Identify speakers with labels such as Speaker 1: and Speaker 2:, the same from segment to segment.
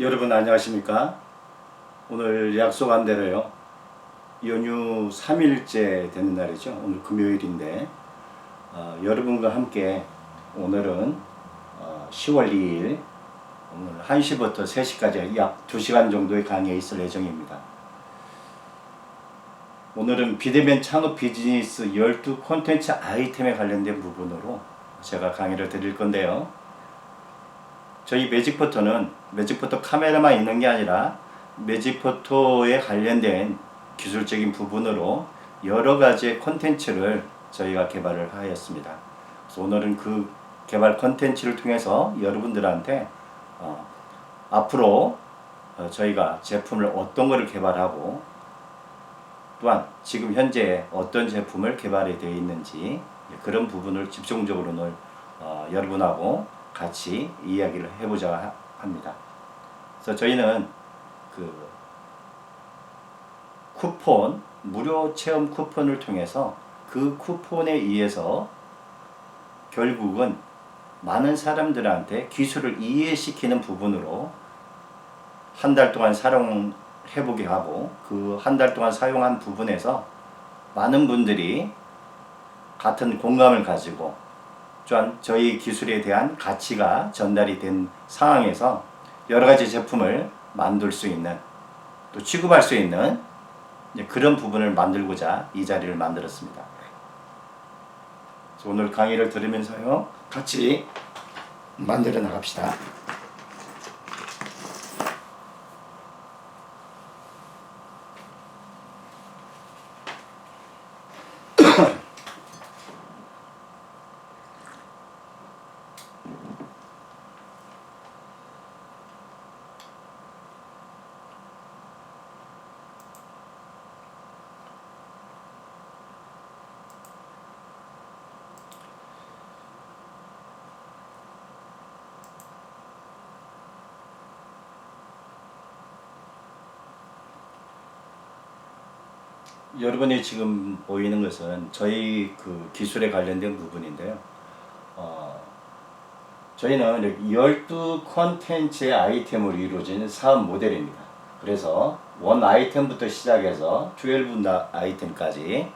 Speaker 1: 여러분 안녕하십니까? 오늘 약속한 대로요. 연휴 3일째 되는 날이죠. 오늘 금요일인데 여러분과 함께 오늘은 10월 2일 오늘 1시부터 3시까지 약 2시간 정도의 강의에 있을 예정입니다. 오늘은 비대면 창업 비즈니스 12 콘텐츠 아이템에 관련된 부분으로 제가 강의를 드릴 건데요. 저희 매직포토는 매직포토 카메라만 있는 게 아니라 매직포토에 관련된 기술적인 부분으로 여러 가지의 콘텐츠를 저희가 개발을 하였습니다. 그래서 오늘은 그 개발 콘텐츠를 통해서 여러분들한테 앞으로 저희가 제품을 어떤 거를 개발하고 또한 지금 현재 어떤 제품을 개발이 되어 있는지 그런 부분을 집중적으로 오늘 여러분하고 같이 이야기를 해보자 합니다. 그래서 저희는 그 쿠폰, 무료 체험 쿠폰을 통해서 그 쿠폰에 의해서 결국은 많은 사람들한테 기술을 이해시키는 부분으로 한 달 동안 사용해보게 하고 그 한 달 동안 사용한 부분에서 많은 분들이 같은 공감을 가지고 또한 저희 기술에 대한 가치가 전달이 된 상황에서 여러 가지 제품을 만들 수 있는 또 취급할 수 있는 그런 부분을 만들고자 이 자리를 만들었습니다. 오늘 강의를 들으면서요 같이 만들어 나갑시다. 여러분이 지금 보이는 것은 저희 그 기술에 관련된 부분인데요. 저희는 12 콘텐츠의 아이템으로 이루어진 사업 모델입니다. 그래서 원 아이템부터 시작해서 12 아이템까지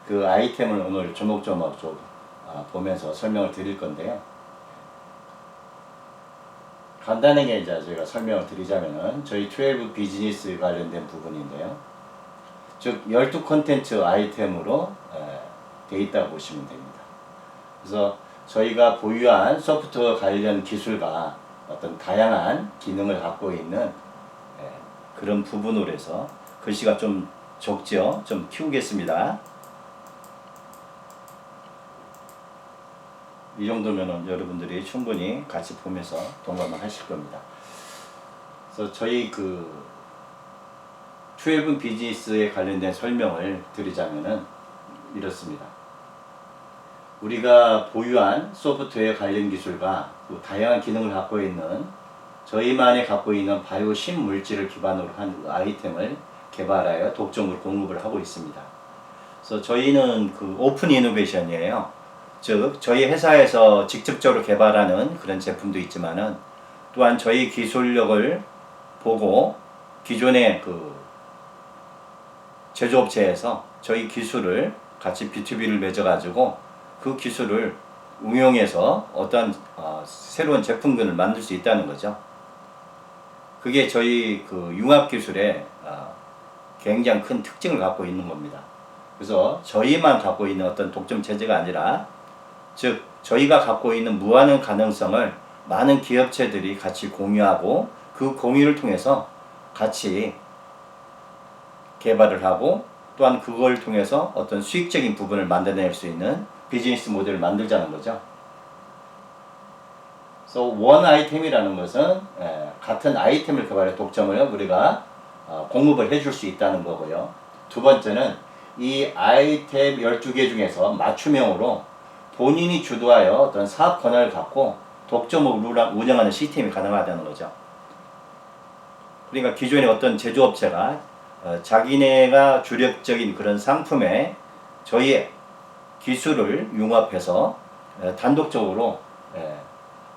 Speaker 1: 그 아이템을 오늘 조목조목 좀 보면서 설명을 드릴 건데요. 간단하게 이제 저희가 설명을 드리자면은 저희 12 비즈니스 관련된 부분인데요. 즉 12 콘텐츠 아이템으로 되어 있다고 보시면 됩니다. 그래서 저희가 보유한 소프트웨어 관련 기술과 어떤 다양한 기능을 갖고 있는 그런 부분으로 해서 글씨가 좀 적죠? 좀 키우겠습니다. 이 정도면은 여러분들이 충분히 같이 보면서 동감을 하실 겁니다. 그래서 저희 그 12 비즈니스에 관련된 설명을 드리자면은 이렇습니다. 우리가 보유한 소프트웨어 관련 기술과 그 다양한 기능을 갖고 있는 저희만이 갖고 있는 바이오 신물질을 기반으로 한 아이템을 개발하여 독점으로 공급을 하고 있습니다. 그래서 저희는 그 오픈 이노베이션이에요. 즉 저희 회사에서 직접적으로 개발하는 그런 제품도 있지만은 또한 저희 기술력을 보고 기존의 그 제조업체에서 저희 기술을 같이 B2B를 맺어가지고 그 기술을 응용해서 어떤 새로운 제품군을 만들 수 있다는 거죠. 그게 저희 그 융합기술의 굉장히 큰 특징을 갖고 있는 겁니다. 그래서 저희만 갖고 있는 어떤 독점 체제가 아니라 즉 저희가 갖고 있는 무한한 가능성을 많은 기업체들이 같이 공유하고 그 공유를 통해서 같이 개발을 하고 또한 그걸 통해서 어떤 수익적인 부분을 만들어낼 수 있는 비즈니스 모델을 만들자는 거죠. 그래서 원 아이템이라는 것은 같은 아이템을 개발해 독점을 우리가 공급을 해줄 수 있다는 거고요. 두 번째는 이 아이템 12개 중에서 맞춤형으로 본인이 주도하여 어떤 사업 권한을 갖고 독점으로 운영하는 시스템이 가능하다는 거죠. 그러니까 기존의 어떤 제조업체가 자기네가 주력적인 그런 상품에 저희의 기술을 융합해서 단독적으로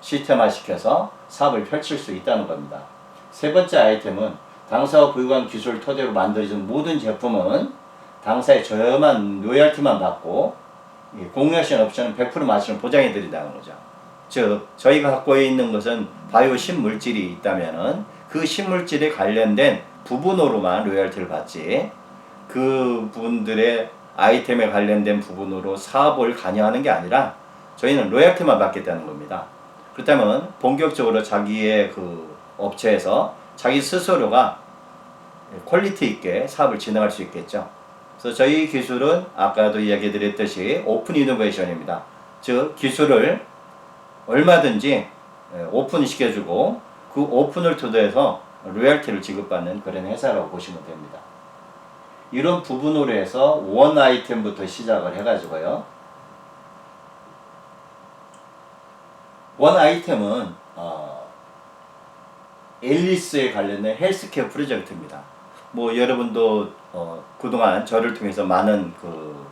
Speaker 1: 시스템화 시켜서 사업을 펼칠 수 있다는 겁니다. 세 번째 아이템은 당사와 보유한 기술을 토대로 만들어진 모든 제품은 당사의 저렴한 로열티만 받고 공유할 수 있는 옵션은 100% 마진을 보장해 드린다는 거죠. 즉 저희가 갖고 있는 것은 바이오 신물질이 있다면은 그 신물질에 관련된 부분으로만 로열티를 받지 그 분들의 아이템에 관련된 부분으로 사업을 관여하는 게 아니라 저희는 로열티만 받겠다는 겁니다. 그렇다면 본격적으로 자기의 그 업체에서 자기 스스로가 퀄리티 있게 사업을 진행할 수 있겠죠. 그래서 저희 기술은 아까도 이야기 드렸듯이 오픈 이노베이션입니다. 즉 기술을 얼마든지 오픈시켜주고 그 오픈을 토대해서 로열티를 지급받는 그런 회사라고 보시면 됩니다. 이런 부분으로 해서 원 아이템부터 시작을 해가지고요. 원 아이템은 앨리스에 관련된 헬스케어 프로젝트입니다. 뭐 여러분도 그동안 저를 통해서 많은 그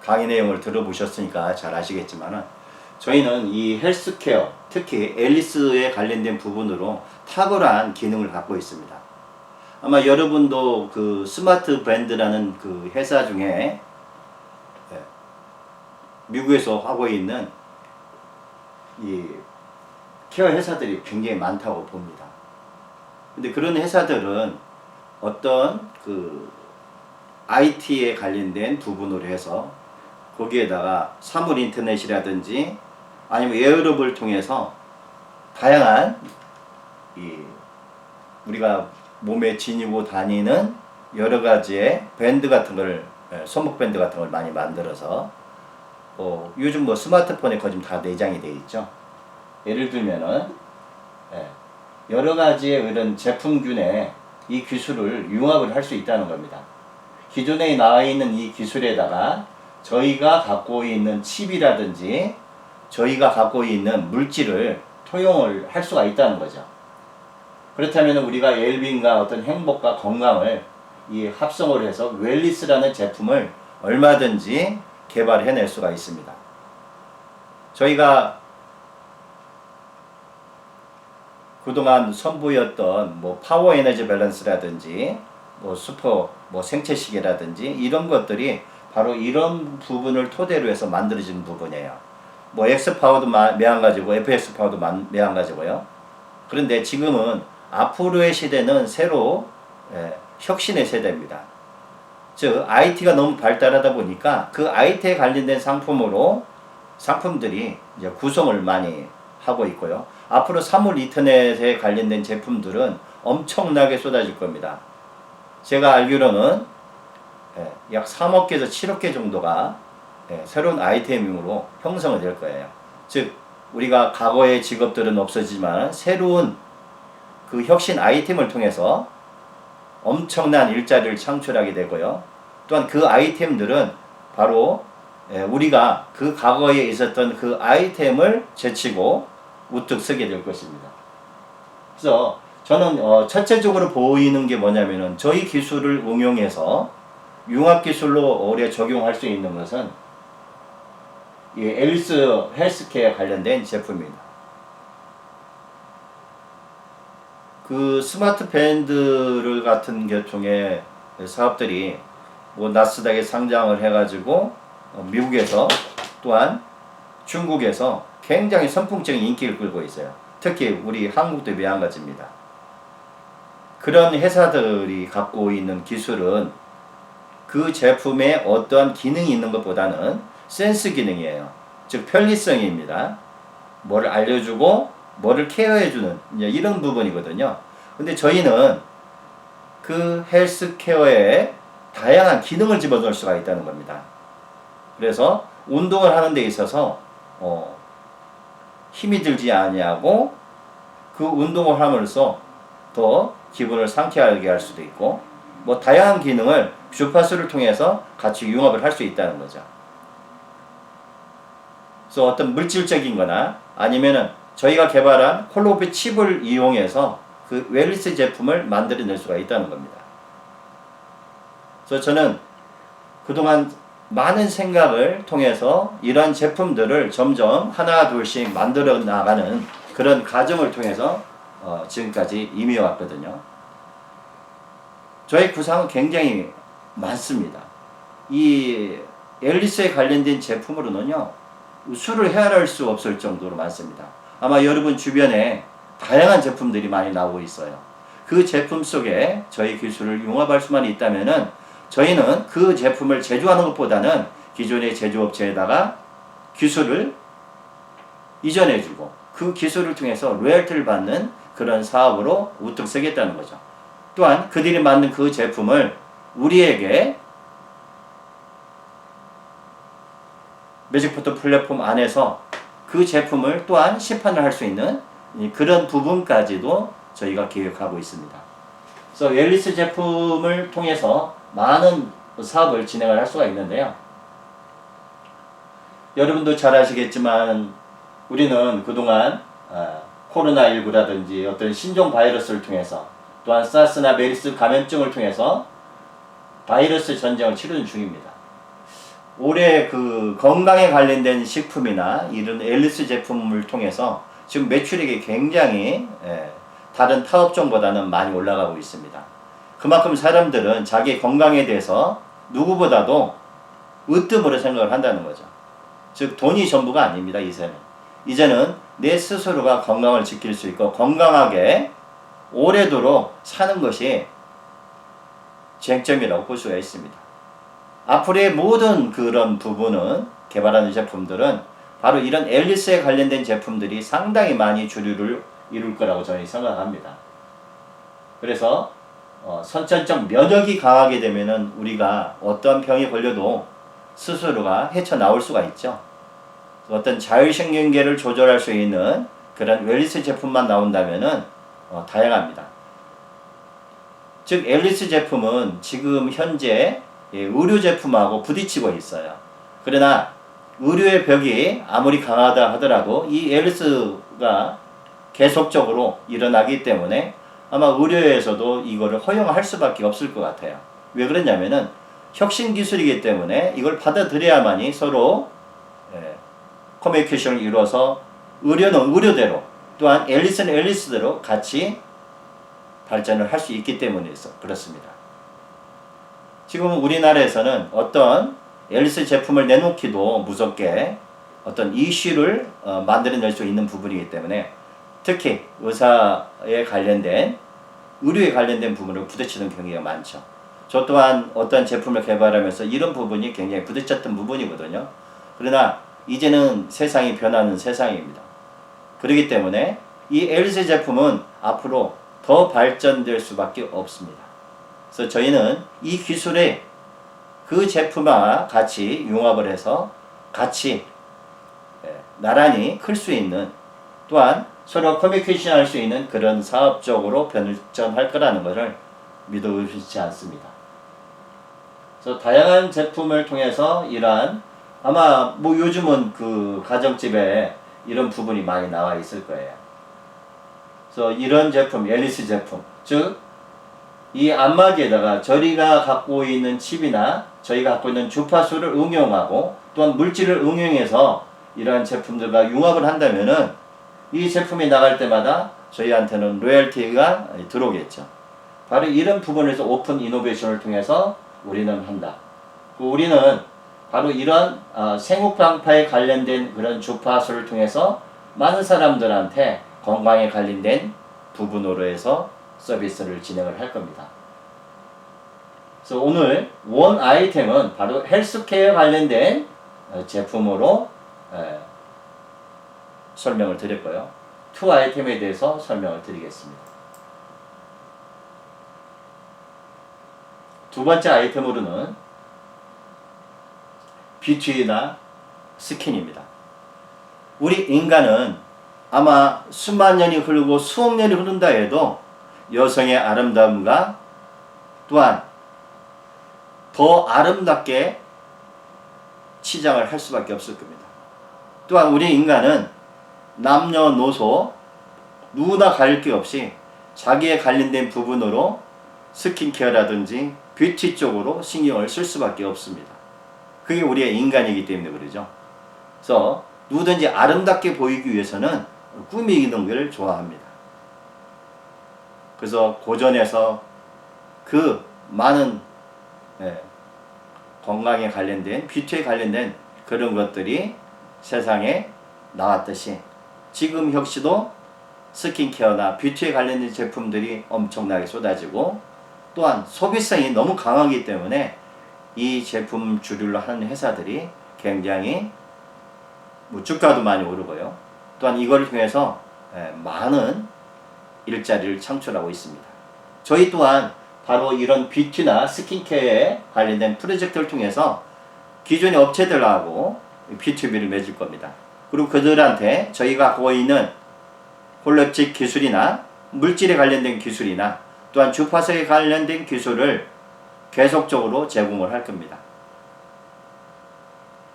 Speaker 1: 강의 내용을 들어보셨으니까 잘 아시겠지만은 저희는 이 헬스케어, 특히 앨리스에 관련된 부분으로 탁월한 기능을 갖고 있습니다. 아마 여러분도 그 스마트 밴드라는 그 회사 중에 미국에서 하고 있는 이 케어 회사들이 굉장히 많다고 봅니다. 근데 그런 회사들은 어떤 그 IT에 관련된 부분으로 해서 거기에다가 사물 인터넷이라든지 아니면 웨어러블을 통해서 다양한 이 우리가 몸에 지니고 다니는 여러 가지의 밴드 같은 걸 손목 밴드 같은 걸 많이 만들어서 요즘 뭐 스마트폰에 거의 다 내장이 되어 있죠. 예를 들면은 여러 가지의 이런 제품군에 이 기술을 융합을 할 수 있다는 겁니다. 기존에 나와 있는 이 기술에다가 저희가 갖고 있는 칩이라든지 저희가 갖고 있는 물질을 토용을 할 수가 있다는 거죠. 그렇다면 우리가 웰빙과 어떤 행복과 건강을 이 합성을 해서 웰리스라는 제품을 얼마든지 개발해낼 수가 있습니다. 저희가 그동안 선보였던 뭐 파워 에너지 밸런스라든지 뭐 슈퍼 뭐 생체시계라든지 이런 것들이 바로 이런 부분을 토대로 해서 만들어진 부분이에요. 뭐 X 파워도 매한가지고 FX 파워도 매한가지고요. 그런데 지금은 앞으로의 시대는 새로 혁신의 세대입니다. 즉 IT가 너무 발달하다 보니까 그 IT에 관련된 상품들이 이제 구성을 많이 하고 있고요. 앞으로 사물 인터넷에 관련된 제품들은 엄청나게 쏟아질 겁니다. 제가 알기로는 약 3억 개에서 7억 개 정도가 새로운 아이템으로 형성이 될 거예요. 즉 우리가 과거의 직업들은 없어지지만 새로운 그 혁신 아이템을 통해서 엄청난 일자리를 창출하게 되고요. 또한 그 아이템들은 바로 우리가 그 과거에 있었던 그 아이템을 제치고 우뚝 서게 될 것입니다. 그래서 저는 첫째적으로 보이는 게 뭐냐면은 저희 기술을 응용해서 융합기술로 오래 적용할 수 있는 것은 이 앨리스 헬스케어 관련된 제품입니다. 그 스마트 밴드를 같은 계통의 사업들이 뭐 나스닥에 상장을 해가지고 미국에서 또한 중국에서 굉장히 선풍적인 인기를 끌고 있어요. 특히 우리 한국도 매한가지입니다. 그런 회사들이 갖고 있는 기술은 그 제품에 어떠한 기능이 있는 것보다는 센스 기능이에요. 즉 편리성입니다. 뭐를 알려주고 뭐를 케어해주는 이런 부분이거든요. 근데 저희는 그 헬스케어에 다양한 기능을 집어넣을 수가 있다는 겁니다. 그래서 운동을 하는 데 있어서 힘이 들지 아니하고 그 운동을 함으로써 더 기분을 상쾌하게 할 수도 있고 뭐 다양한 기능을 주파수를 통해서 같이 융합을 할 수 있다는 거죠. 그래서 어떤 물질적인 거나 아니면은 저희가 개발한 콜로비 칩을 이용해서 그 웰리스 제품을 만들어낼 수가 있다는 겁니다. 그래서 저는 그동안 많은 생각을 통해서 이런 제품들을 점점 하나 둘씩 만들어 나가는 그런 과정을 통해서 지금까지 임해왔거든요. 저희 구상은 굉장히 많습니다. 이 앨리스에 관련된 제품으로는요, 수를 헤아릴 수 없을 정도로 많습니다. 아마 여러분 주변에 다양한 제품들이 많이 나오고 있어요. 그 제품 속에 저희 기술을 융합할 수만 있다면은 저희는 그 제품을 제조하는 것보다는 기존의 제조업체에다가 기술을 이전해주고 그 기술을 통해서 로열티를 받는 그런 사업으로 우뚝 서겠다는 거죠. 또한 그들이 만든 그 제품을 우리에게 매직포트 플랫폼 안에서 그 제품을 또한 시판을 할 수 있는 그런 부분까지도 저희가 계획하고 있습니다. 그래서 앨리스 제품을 통해서 많은 사업을 진행을 할 수가 있는데요. 여러분도 잘 아시겠지만 우리는 그동안 코로나19라든지 어떤 신종 바이러스를 통해서 또한 사스나 메르스 감염증을 통해서 바이러스 전쟁을 치르는 중입니다. 올해 그 건강에 관련된 식품이나 이런 앨리스 제품을 통해서 지금 매출액이 굉장히 다른 타업종보다는 많이 올라가고 있습니다. 그만큼 사람들은 자기 건강에 대해서 누구보다도 으뜸으로 생각을 한다는 거죠. 즉 돈이 전부가 아닙니다. 이제는 내 스스로가 건강을 지킬 수 있고 건강하게 오래도록 사는 것이 쟁점이라고 볼 수가 있습니다. 앞으로의 모든 그런 부분은 개발하는 제품들은 바로 이런 앨리스에 관련된 제품들이 상당히 많이 주류를 이룰 거라고 저는 생각합니다. 그래서 선천적 면역이 강하게 되면은 우리가 어떤 병이 걸려도 스스로가 헤쳐나올 수가 있죠. 어떤 자율신경계를 조절할 수 있는 그런 앨리스 제품만 나온다면은 다양합니다. 즉 앨리스 제품은 지금 현재 의료 제품하고 부딪히고 있어요. 그러나 의료의 벽이 아무리 강하다 하더라도 이 앨리스가 계속적으로 일어나기 때문에 아마 의료에서도 이거를 허용할 수밖에 없을 것 같아요. 왜 그러냐면은 혁신 기술이기 때문에 이걸 받아들여야만이 서로 커뮤니케이션을 이루어서 의료는 의료대로 또한 앨리스는 앨리스대로 같이 발전을 할 수 있기 때문에서 그렇습니다. 지금 우리나라에서는 어떤 앨리스 제품을 내놓기도 무섭게 어떤 이슈를 만들어낼 수 있는 부분이기 때문에 특히 의사에 관련된 의료에 관련된 부분을 부딪히는 경우가 많죠. 저 또한 어떤 제품을 개발하면서 이런 부분이 굉장히 부딪혔던 부분이거든요. 그러나 이제는 세상이 변하는 세상입니다. 그렇기 때문에 이 앨리스 제품은 앞으로 더 발전될 수밖에 없습니다. 그래서 저희는 이 기술에 그 제품과 같이 융합을 해서 같이 나란히 클 수 있는 또한 서로 커뮤니케이션 할 수 있는 그런 사업적으로 발전할 거라는 것을 믿어 의심치 않습니다. 그래서 다양한 제품을 통해서 이러한 아마 뭐 요즘은 그 가정집에 이런 부분이 많이 나와 있을 거예요. 그래서 이런 제품, 앨리스 제품, 즉 이 안마기에다가 저희가 갖고 있는 칩이나 저희가 갖고 있는 주파수를 응용하고 또한 물질을 응용해서 이러한 제품들과 융합을 한다면은 이 제품이 나갈 때마다 저희한테는 로열티가 들어오겠죠. 바로 이런 부분에서 오픈 이노베이션을 통해서 우리는 한다. 우리는 바로 이런 생육방파에 관련된 그런 주파수를 통해서 많은 사람들한테 건강에 관련된 부분으로 해서 서비스를 진행을 할 겁니다. 그래서 오늘 원 아이템은 바로 헬스케어에 관련된 제품으로 설명을 드렸고요. 투 아이템에 대해서 설명을 드리겠습니다. 두 번째 아이템으로는 뷰티나 스킨입니다. 우리 인간은 아마 수만 년이 흐르고 수억 년이 흐른다 해도 여성의 아름다움과 또한 더 아름답게 치장을 할 수밖에 없을 겁니다. 또한 우리 인간은 남녀노소 누구나 가릴 게 없이 자기에 관련된 부분으로 스킨케어라든지 뷰티 쪽으로 신경을 쓸 수밖에 없습니다. 그게 우리의 인간이기 때문에 그러죠. 그래서 누구든지 아름답게 보이기 위해서는 꾸미는 걸 좋아합니다. 그래서 고전에서 그 많은 건강에 관련된 뷰티에 관련된 그런 것들이 세상에 나왔듯이 지금 역시도 스킨케어나 뷰티에 관련된 제품들이 엄청나게 쏟아지고 또한 소비성이 너무 강하기 때문에 이 제품 주류로 하는 회사들이 굉장히 주가도 많이 오르고요. 또한 이걸 통해서 많은 일자리를 창출하고 있습니다. 저희 또한 바로 이런 뷰티나 스킨케어에 관련된 프로젝트를 통해서 기존의 업체들하고 B2B를 맺을 겁니다. 그리고 그들한테 저희가 갖고 있는 홀랩집 기술이나 물질에 관련된 기술이나 또한 주파수에 관련된 기술을 계속적으로 제공을 할 겁니다.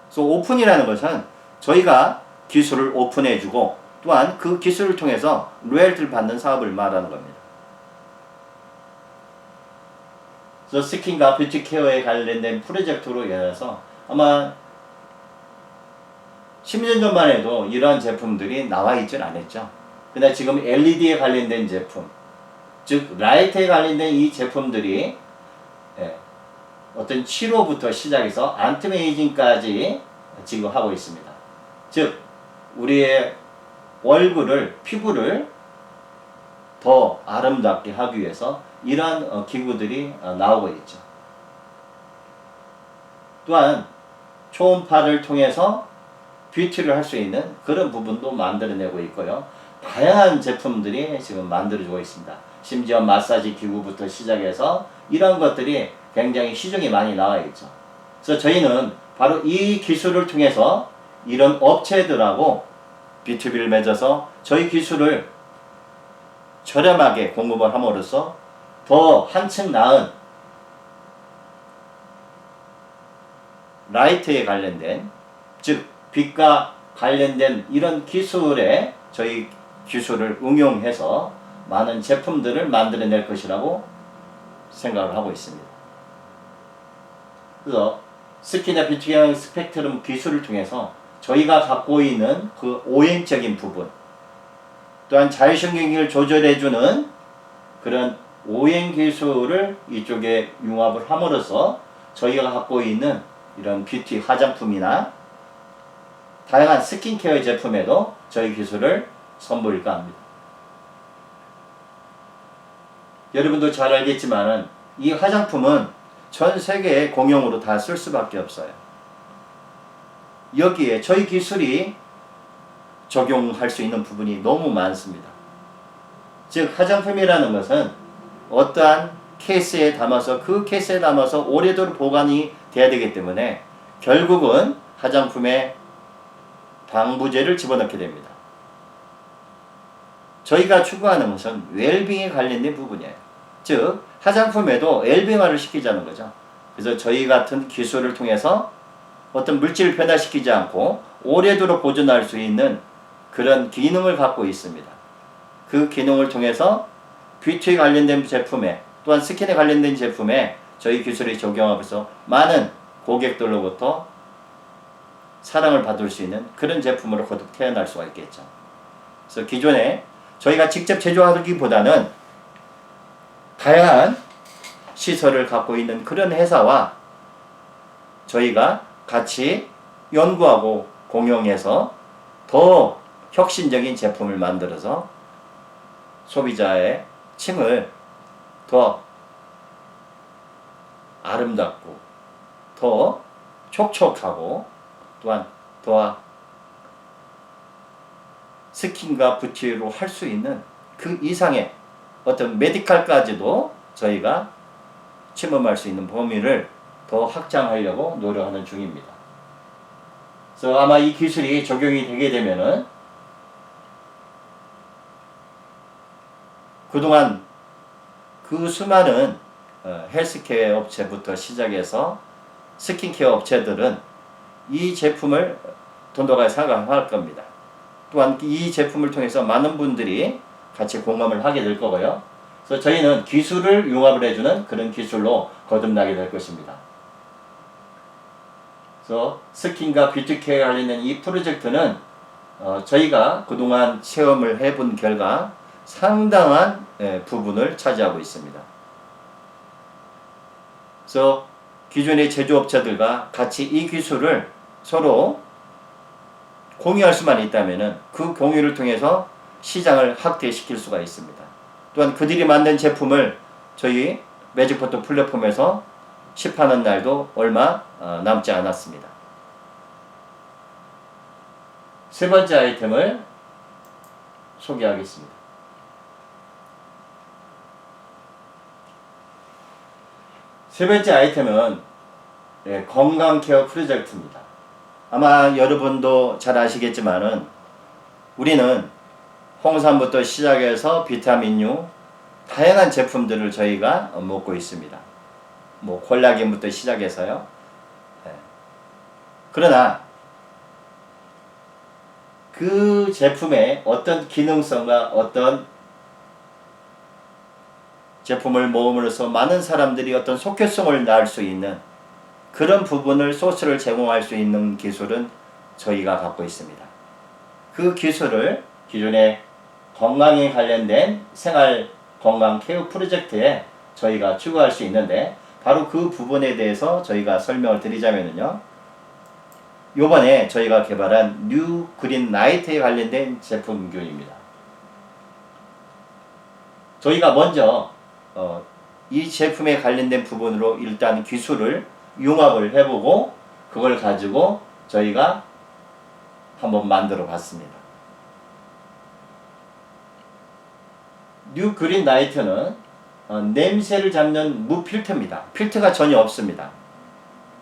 Speaker 1: 그래서 오픈이라는 것은 저희가 기술을 오픈해주고 또한 그 기술을 통해서 로열티를 받는 사업을 말하는 겁니다. 그래서 스킨과 뷰티 케어에 관련된 프로젝트로 인해서 아마 10년 전만 해도 이러한 제품들이 나와 있진 않았죠. 근데 지금 LED에 관련된 제품, 즉 라이트에 관련된 이 제품들이 어떤 치료부터 시작해서 안티에이징까지 지금 하고 있습니다. 즉 우리의 얼굴을, 피부를 더 아름답게 하기 위해서 이러한 기구들이 나오고 있죠. 또한 초음파를 통해서 뷰티를 할 수 있는 그런 부분도 만들어내고 있고요. 다양한 제품들이 지금 만들어지고 있습니다. 심지어 마사지 기구부터 시작해서 이런 것들이 굉장히 시중에 많이 나와 있죠. 그래서 저희는 바로 이 기술을 통해서 이런 업체들하고 B2B를 맺어서 저희 기술을 저렴하게 공급을 함으로써 더 한층 나은 라이트에 관련된, 즉 빛과 관련된 이런 기술에 저희 기술을 응용해서 많은 제품들을 만들어낼 것이라고 생각을 하고 있습니다. 그래서 스킨이나 뷰티 스펙트럼 기술을 통해서 저희가 갖고 있는 그 오행적인 부분, 또한 자율신경을 조절해주는 그런 오행 기술을 이쪽에 융합을 함으로써 저희가 갖고 있는 이런 뷰티 화장품이나 다양한 스킨케어 제품에도 저희 기술을 선보일까 합니다. 여러분도 잘 알겠지만은 이 화장품은 전 세계에 공용으로 다 쓸 수밖에 없어요. 여기에 저희 기술이 적용할 수 있는 부분이 너무 많습니다. 즉 화장품이라는 것은 어떠한 케이스에 담아서 그 케이스에 담아서 오래도록 보관이 돼야 되기 때문에 결국은 화장품에 방부제를 집어넣게 됩니다. 저희가 추구하는 것은 웰빙에 관련된 부분이에요. 즉 화장품에도 웰빙화를 시키자는 거죠. 그래서 저희 같은 기술을 통해서 어떤 물질을 변화시키지 않고 오래도록 보존할 수 있는 그런 기능을 갖고 있습니다. 그 기능을 통해서 뷰티에 관련된 제품에 또한 스킨에 관련된 제품에 저희 기술이 적용하면서 많은 고객들로부터 사랑을 받을 수 있는 그런 제품으로 거듭 태어날 수가 있겠죠. 그래서 기존에 저희가 직접 제조하기보다는 다양한 시설을 갖고 있는 그런 회사와 저희가 같이 연구하고 공용해서 더 혁신적인 제품을 만들어서 소비자의 층을 더 아름답고 더 촉촉하고 또한 더 스킨과 뷰티로 할 수 있는 그 이상의 어떤 메디칼까지도 저희가 침범할 수 있는 범위를 더 확장하려고 노력하는 중입니다. 그래서 아마 이 기술이 적용이 되게 되면은 그동안 그 수많은 헬스케어 업체부터 시작해서 스킨케어 업체들은 이 제품을 돈도가에 사용할 겁니다. 또한 이 제품을 통해서 많은 분들이 같이 공감을 하게 될 거고요. 그래서 저희는 기술을 융합을 해주는 그런 기술로 거듭나게 될 것입니다. 그래서 스킨과 뷰티케어에 관련된 이 프로젝트는 저희가 그동안 체험을 해본 결과 상당한 부분을 차지하고 있습니다. 그래서 기존의 제조업체들과 같이 이 기술을 서로 공유할 수만 있다면 그 공유를 통해서 시장을 확대시킬 수가 있습니다. 또한 그들이 만든 제품을 저희 매직포트 플랫폼에서 시판하는 날도 얼마 남지 않았습니다. 세 번째 아이템을 소개하겠습니다. 세 번째 아이템은 건강 케어 프로젝트입니다. 아마 여러분도 잘 아시겠지만은 우리는 홍삼부터 시작해서 비타민류 다양한 제품들을 저희가 먹고 있습니다. 뭐 콜라겐부터 시작해서요. 그러나 그 제품의 어떤 기능성과 어떤 제품을 모음으로써 많은 사람들이 어떤 속효성을 낳을 수 있는 그런 부분을 소스를 제공할 수 있는 기술은 저희가 갖고 있습니다. 그 기술을 기존의 건강에 관련된 생활 건강 케어 프로젝트에 저희가 추구할 수 있는데 바로 그 부분에 대해서 저희가 설명을 드리자면요. 요번에 저희가 개발한 뉴 그린 라이트에 관련된 제품군입니다. 저희가 먼저 이 제품에 관련된 부분으로 일단 기술을 융합을 해보고 그걸 가지고 저희가 한번 만들어 봤습니다. 뉴 그린 라이트는 냄새를 잡는 무필터입니다. 필터가 전혀 없습니다.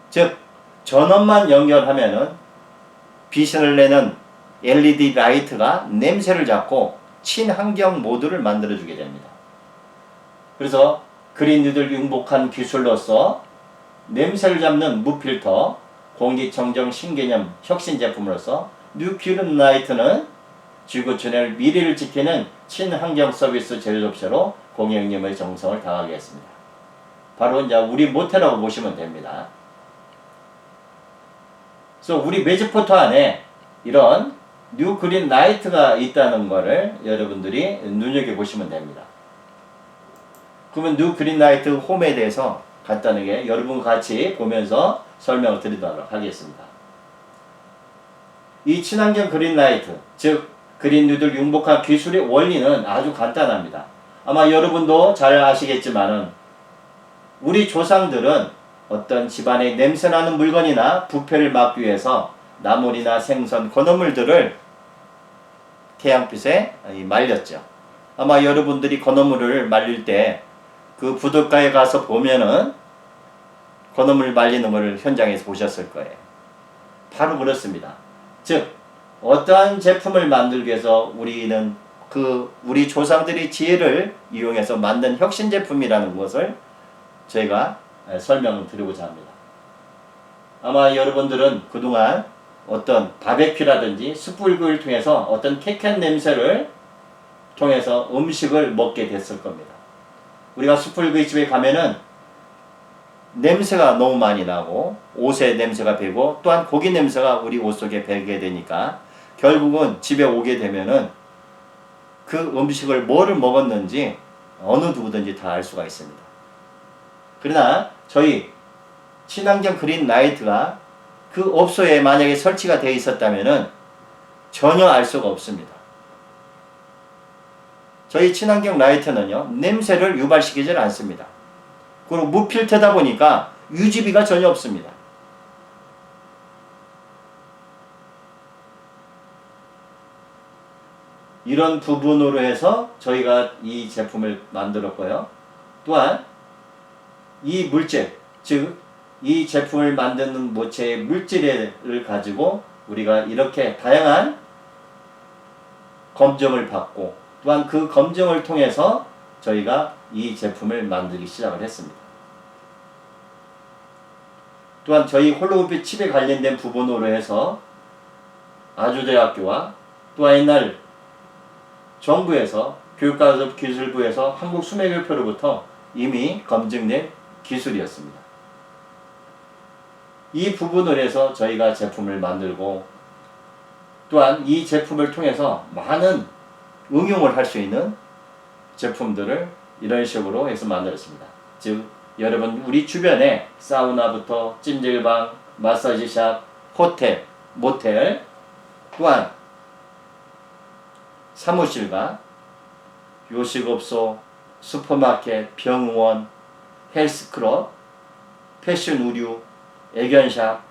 Speaker 1: 즉 전원만 연결하면은 빛을 내는 LED 라이트가 냄새를 잡고 친환경 모드를 만들어주게 됩니다. 그래서 그린 뉴들 융복한 기술로서 냄새를 잡는 무필터, 공기청정 신개념 혁신 제품으로서 뉴 그린 라이트는 지구촌의 미래를 지키는 친환경 서비스 제조업체로 공익님의 정성을 다하겠습니다. 바로 이제 우리 모태라고 보시면 됩니다. 그래서 우리 매직포트 안에 이런 뉴 그린 라이트가 있다는 것을 여러분들이 눈여겨보시면 됩니다. 그러면 뉴 그린 라이트 홈에 대해서 간단하게 여러분과 같이 보면서 설명을 드리도록 하겠습니다. 이 친환경 그린 라이트, 즉 그린 뉴들 융복한 기술의 원리는 아주 간단합니다. 아마 여러분도 잘 아시겠지만은 우리 조상들은 어떤 집안에 냄새나는 물건이나 부패를 막기 위해서 나물이나 생선, 건어물들을 태양빛에 말렸죠. 아마 여러분들이 건어물을 말릴 때 그 부둣가에 가서 보면은 건어물 말리는 것을 현장에서 보셨을 거예요. 바로 그렇습니다. 즉 어떠한 제품을 만들기 위해서 우리는 우리 조상들의 지혜를 이용해서 만든 혁신 제품이라는 것을 저희가 설명을 드리고자 합니다. 아마 여러분들은 그동안 어떤 바베큐라든지 숯불구이를 통해서 어떤 쾌쾌한 냄새를 통해서 음식을 먹게 됐을 겁니다. 우리가 숯불구이집에 가면은 냄새가 너무 많이 나고 옷에 냄새가 배고 또한 고기 냄새가 우리 옷 속에 배게 되니까 결국은 집에 오게 되면은 그 음식을 뭐를 먹었는지 어느 누구든지 다 알 수가 있습니다. 그러나 저희 친환경 그린 라이트가 그 업소에 만약에 설치가 되어 있었다면은 전혀 알 수가 없습니다. 저희 친환경 라이트는요, 냄새를 유발시키질 않습니다. 그리고 무필터다 보니까 유지비가 전혀 없습니다. 이런 부분으로 해서 저희가 이 제품을 만들었고요. 또한 이 물질, 즉 이 제품을 만드는 모체의 물질을 가지고 우리가 이렇게 다양한 검증을 받고 또한 그 검증을 통해서 저희가 이 제품을 만들기 시작을 했습니다. 또한 저희 홀로그래피 칩에 관련된 부분으로 해서 아주대학교와 또한 옛날 정부에서 교육과기술부에서 한국수맥교표로부터 이미 검증된 기술이었습니다. 이 부분을 해서 저희가 제품을 만들고 또한 이 제품을 통해서 많은 응용을 할 수 있는 제품들을 이런 식으로 해서 만들었습니다. 즉 여러분 우리 주변에 사우나부터 찜질방, 마사지샵, 호텔, 모텔 또한 사무실과 요식업소, 슈퍼마켓, 병원, 헬스클럽, 패션 의류, 애견샵,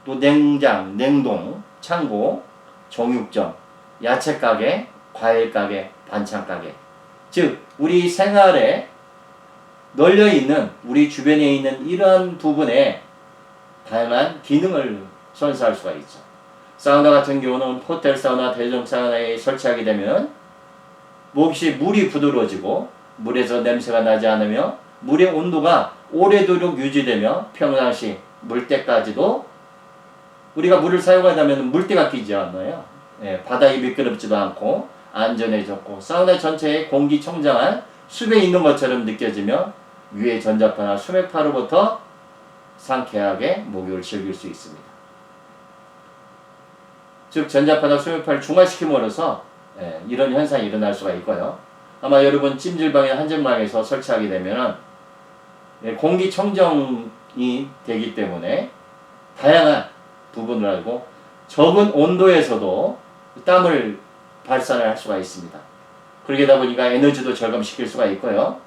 Speaker 1: 또 냉장, 냉동, 창고, 정육점, 야채가게, 과일가게, 반찬가게. 즉 우리 생활에 널려있는 우리 주변에 있는 이러한 부분에 다양한 기능을 선사할 수가 있죠. 사우나 같은 경우는 호텔 사우나, 대중 사우나에 설치하게 되면 몹시 물이 부드러워지고 물에서 냄새가 나지 않으며 물의 온도가 오래도록 유지되며 평상시 물때까지도 우리가 물을 사용하다면 물때가 끼지 않아요. 예, 바닥이 미끄럽지도 않고 안전해졌고 사우나 전체에 공기청정한 숲에 있는 것처럼 느껴지며 위의 전자파나 수맥파로부터 상쾌하게 목욕을 즐길 수 있습니다. 즉 전자파나 수맥파를 중화시킴으로써 이런 현상이 일어날 수가 있고요. 아마 여러분 찜질방이나 한증방에서 설치하게 되면 공기청정이 되기 때문에 다양한 부분을 알고 적은 온도에서도 땀을 발산을 할 수가 있습니다. 그러다 보니까 에너지도 절감시킬 수가 있고요.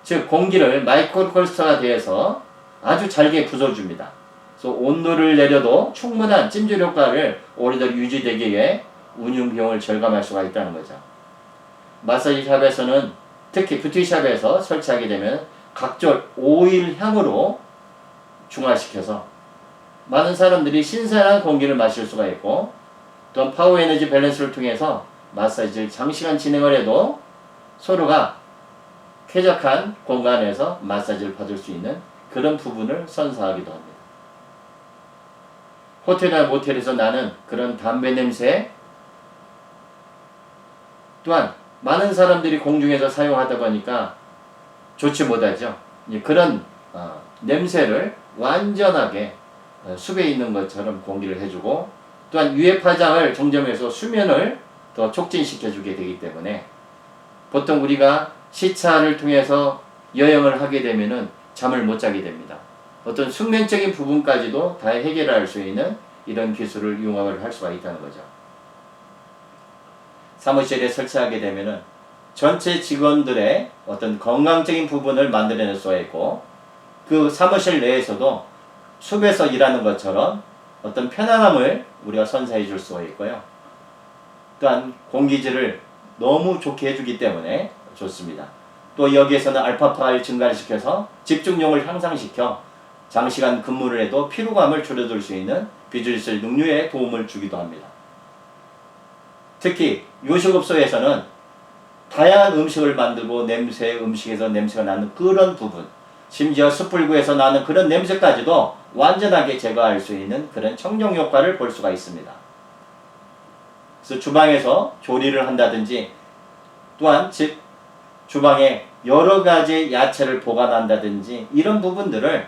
Speaker 1: 즉 공기를 마이크로클스터가 되어서 아주 잘게 부숴줍니다. 그래서 온도를 내려도 충분한 찜질 효과를 오래도록 유지되기에 운영 비용을 절감할 수가 있다는 거죠. 마사지샵에서는 특히 뷰티샵에서 설치하게 되면 각종 오일 향으로 중화시켜서 많은 사람들이 신선한 공기를 마실 수가 있고 또한 파워 에너지 밸런스를 통해서 마사지를 장시간 진행을 해도 서로가 쾌적한 공간에서 마사지를 받을 수 있는 그런 부분을 선사하기도 합니다. 호텔이나 모텔에서 나는 그런 담배 냄새 또한 많은 사람들이 공중에서 사용하다 보니까 좋지 못하죠. 그런 냄새를 완전하게 숲에 있는 것처럼 공기를 해주고 또한 유해 파장을 정점해서 수면을 더 촉진시켜주게 되기 때문에 보통 우리가 시차를 통해서 여행을 하게 되면은 잠을 못 자게 됩니다. 어떤 숙면적인 부분까지도 다 해결할 수 있는 이런 기술을 융합을 할 수가 있다는 거죠. 사무실에 설치하게 되면은 전체 직원들의 어떤 건강적인 부분을 만들어낼 수가 있고 그 사무실 내에서도 숲에서 일하는 것처럼 어떤 편안함을 우리가 선사해 줄 수가 있고요. 또한 공기질을 너무 좋게 해주기 때문에 좋습니다. 또 여기에서는 알파파를 증가시켜서 집중력을 향상시켜 장시간 근무를 해도 피로감을 줄여줄 수 있는 비주얼 능률에 도움을 주기도 합니다. 특히 요식업소에서는 다양한 음식을 만들고 음식에서 냄새가 나는 그런 부분 심지어 숯불구에서 나는 그런 냄새까지도 완전하게 제거할 수 있는 그런 청정 효과를 볼 수가 있습니다. 그래서 주방에서 조리를 한다든지 또한 주방에 여러 가지 야채를 보관한다든지 이런 부분들을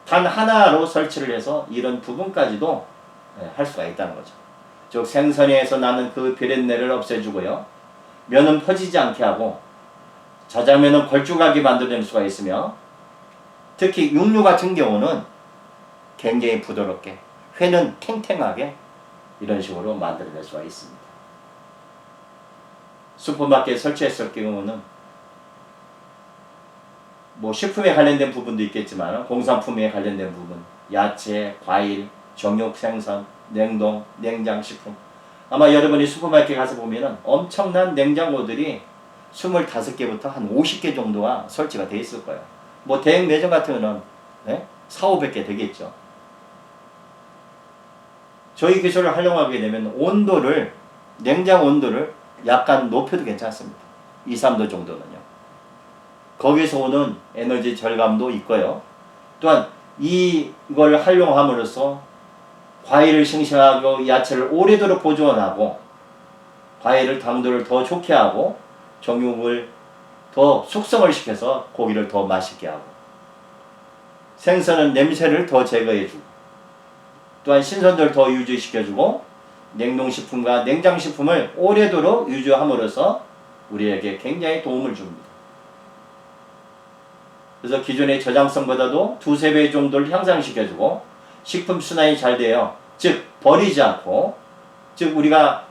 Speaker 1: 단 하나로 설치를 해서 이런 부분까지도 할 수가 있다는 거죠. 즉 생선에서 나는 그 비린내를 없애주고요. 면은 퍼지지 않게 하고 자장면은 걸쭉하게 만들어낼 수가 있으며 특히 육류 같은 경우는 굉장히 부드럽게 회는 탱탱하게 이런 식으로 만들어낼 수가 있습니다. 슈퍼마켓에 설치했을 경우는 뭐 식품에 관련된 부분도 있겠지만 공산품에 관련된 부분 야채, 과일, 정육, 생선, 냉동, 냉장 식품 아마 여러분이 슈퍼마켓 가서 보면은 엄청난 냉장고들이 25개부터 한 50개 정도가 설치가 되어 있을 거예요. 뭐 대형 매점 같은 거는 4,500개 되겠죠. 저희 기술을 활용하게 되면 냉장 온도를 약간 높여도 괜찮습니다. 2, 3도 정도는요. 거기서 오는 에너지 절감도 있고요. 또한 이걸 활용함으로써 과일을 싱싱하고 야채를 오래도록 보존하고 과일을 당도를 더 좋게 하고 정육을 더 숙성을 시켜서 고기를 더 맛있게 하고 생선은 냄새를 더 제거해주고 또한 신선도를 더 유지시켜주고 냉동식품과 냉장식품을 오래도록 유지함으로써 우리에게 굉장히 도움을 줍니다. 그래서 기존의 저장성보다도 두세 배 정도를 향상시켜주고 식품 순환이 잘 돼요. 즉 버리지 않고, 즉 우리가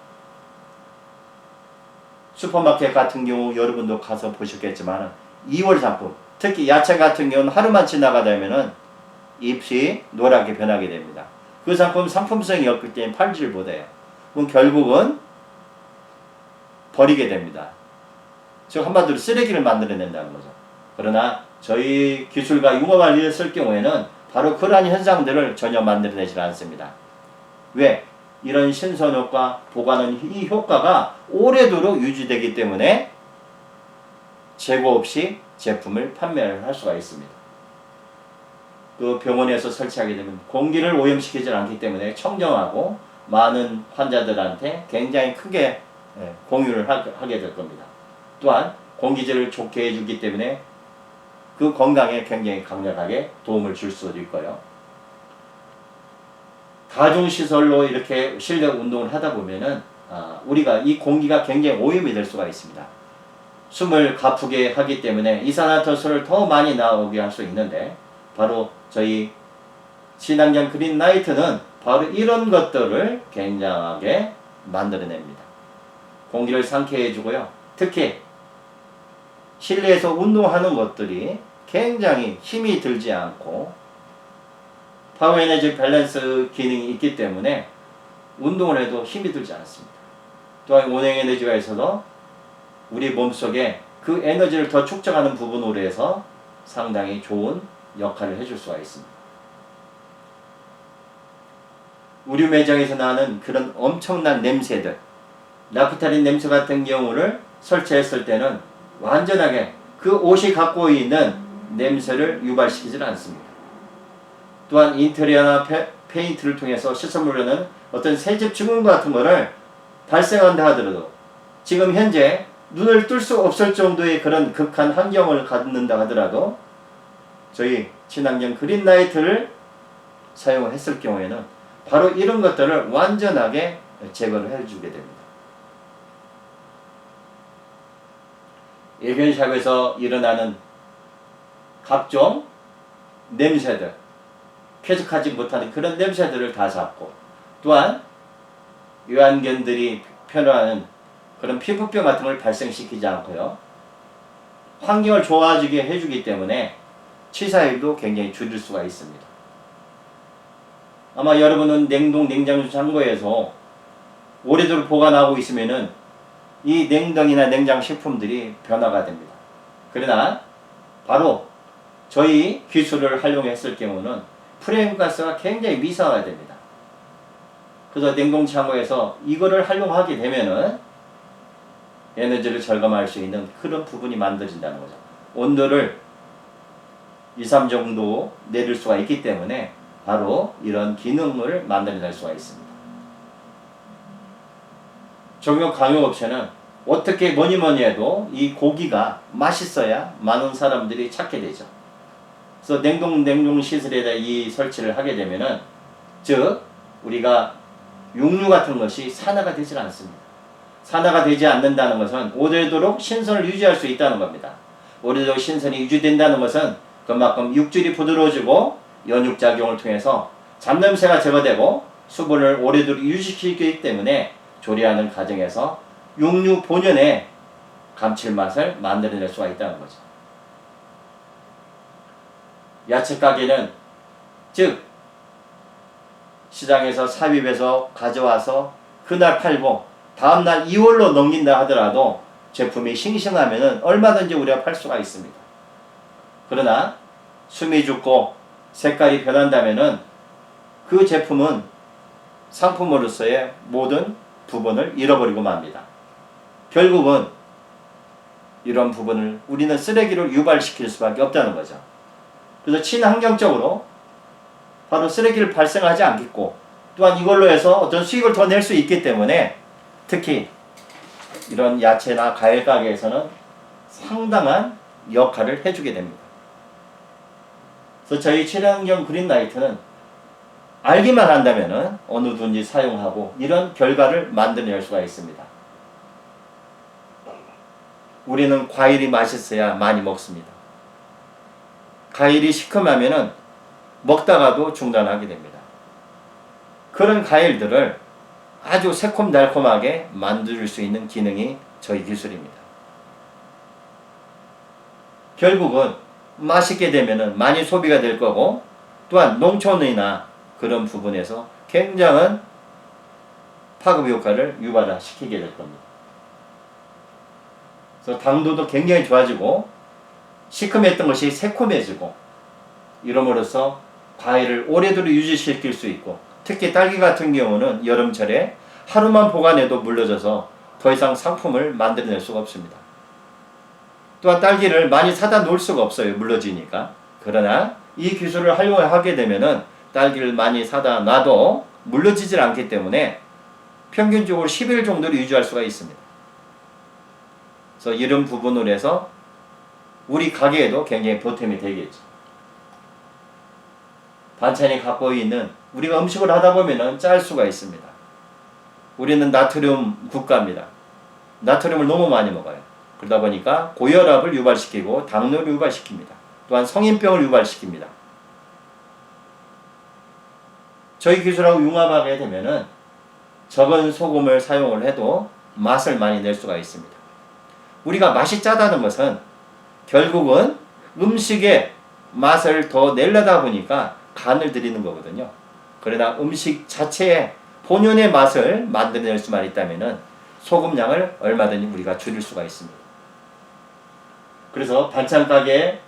Speaker 1: 슈퍼마켓 같은 경우 여러분도 가서 보셨겠지만 2월 상품, 특히 야채 같은 경우는 하루만 지나가다 보면은 잎이 노랗게 변하게 됩니다. 그 상품 상품성이 없기 때문에 팔지를 못해요. 그럼 결국은 버리게 됩니다. 즉 한마디로 쓰레기를 만들어낸다는 거죠. 그러나 저희 기술과 융합을 쓸 경우에는 바로 그러한 현상들을 전혀 만들어내지 않습니다. 왜? 이런 신선효과, 보관은 이 효과가 오래도록 유지되기 때문에 재고 없이 제품을 판매를 할 수가 있습니다. 그 병원에서 설치하게 되면 공기를 오염시키지 않기 때문에 청정하고 많은 환자들한테 굉장히 크게 공유를 하게 될 겁니다. 또한 공기질을 좋게 해주기 때문에 그 건강에 굉장히 강력하게 도움을 줄 수도 있고요. 가중시설로 이렇게 실내 운동을 하다 보면은 우리가 이 공기가 굉장히 오염이 될 수가 있습니다. 숨을 가쁘게 하기 때문에 이산화탄소를 더 많이 나오게 할 수 있는데, 바로 저희 친환경 그린라이트는 바로 이런 것들을 굉장하게 만들어냅니다. 공기를 상쾌해 주고요. 특히 실내에서 운동하는 것들이 굉장히 힘이 들지 않고 파워 에너지 밸런스 기능이 있기 때문에 운동을 해도 힘이 들지 않습니다. 또한 온행 에너지가 있어서 우리 몸속에 그 에너지를 더 축적하는 부분으로 해서 상당히 좋은 역할을 해줄 수가 있습니다. 우리 매장에서 나는 그런 엄청난 냄새들, 나프탈린 냄새 같은 경우를 설치했을 때는 완전하게 그 옷이 갖고 있는 냄새를 유발시키지 않습니다. 또한 인테리어나 페인트를 통해서 시설물에는 어떤 세집 증후 같은 거를 발생한다 하더라도 지금 현재 눈을 뜰 수 없을 정도의 그런 극한 환경을 갖는다 하더라도 저희 친환경 그린라이트를 사용을 했을 경우에는 바로 이런 것들을 완전하게 제거를 해주게 됩니다. 일견샵에서 일어나는 각종 냄새들, 쾌적하지 못하는 그런 냄새들을 다 잡고, 또한 유한견들이 편화하는 그런 피부병 같은 걸 발생시키지 않고요. 환경을 좋아지게 해주기 때문에 치사율도 굉장히 줄일 수가 있습니다. 아마 여러분은 냉장고에서 오래도록 보관하고 있으면은 이 냉동이나 냉장 식품들이 변화가 됩니다. 그러나 바로 저희 기술을 활용했을 경우는 프레임가스가 굉장히 미세하게 됩니다. 그래서 냉동창고에서 이거를 활용하게 되면은 에너지를 절감할 수 있는 그런 부분이 만들어진다는 거죠. 온도를 2, 3 정도 내릴 수가 있기 때문에 바로 이런 기능을 만들어낼 수가 있습니다. 정육 강요업체는 어떻게 뭐니 해도 이 고기가 맛있어야 많은 사람들이 찾게 되죠. 그래서 냉동 시설에다 이 설치를 하게 되면은, 즉 우리가 육류 같은 것이 산화가 되질 않습니다. 산화가 되지 않는다는 것은 오래도록 신선을 유지할 수 있다는 겁니다. 오래도록 신선이 유지된다는 것은 그만큼 육질이 부드러워지고 연육작용을 통해서 잡냄새가 제거되고 수분을 오래도록 유지시키기 때문에 조리하는 과정에서 육류 본연의 감칠맛을 만들어낼 수가 있다는 거죠. 야채 가게는 즉 시장에서 삽입해서 가져와서 그날 팔고 다음날 2월로 넘긴다 하더라도 제품이 싱싱하면 얼마든지 우리가 팔 수가 있습니다. 그러나 숨이 죽고 색깔이 변한다면 그 제품은 상품으로서의 모든 부분을 잃어버리고 맙니다. 결국은 이런 부분을 우리는 쓰레기를 유발시킬 수밖에 없다는 거죠. 그래서 친환경적으로 바로 쓰레기를 발생하지 않겠고, 또한 이걸로 해서 어떤 수익을 더 낼 수 있기 때문에 특히 이런 야채나 과일 가게에서는 상당한 역할을 해주게 됩니다. 그래서 저희 친환경 그린라이트는 알기만 한다면은 어느든지 사용하고 이런 결과를 만들어낼 수가 있습니다. 우리는 과일이 맛있어야 많이 먹습니다. 과일이 시큼하면은 먹다가도 중단하게 됩니다. 그런 과일들을 아주 새콤달콤하게 만들 수 있는 기능이 저희 기술입니다. 결국은 맛있게 되면은 많이 소비가 될 거고, 또한 농촌이나 그런 부분에서 굉장한 파급 효과를 유발시키게 될 겁니다. 그래서 당도도 굉장히 좋아지고 시큼했던 것이 새콤해지고, 이러므로써 과일을 오래도록 유지시킬 수 있고, 특히 딸기 같은 경우는 여름철에 하루만 보관해도 물러져서 더 이상 상품을 만들어낼 수가 없습니다. 또한 딸기를 많이 사다 놓을 수가 없어요. 물러지니까. 그러나 이 기술을 활용하게 되면은 딸기를 많이 사다 놔도 물러지질 않기 때문에 평균적으로 10일 정도를 유지할 수가 있습니다. 그래서 이런 부분으로 해서 우리 가게에도 굉장히 보탬이 되겠죠. 반찬이 갖고 있는, 우리가 음식을 하다 보면은 짤 수가 있습니다. 우리는 나트륨 국가입니다. 나트륨을 너무 많이 먹어요. 그러다 보니까 고혈압을 유발시키고 당뇨를 유발시킵니다. 또한 성인병을 유발시킵니다. 저희 기술하고 융합하게 되면은 적은 소금을 사용을 해도 맛을 많이 낼 수가 있습니다. 우리가 맛이 짜다는 것은 결국은 음식의 맛을 더 내려다 보니까 간을 들이는 거거든요. 그러나 음식 자체의 본연의 맛을 만들어낼 수만 있다면은 소금량을 얼마든지 우리가 줄일 수가 있습니다. 그래서 반찬 가게에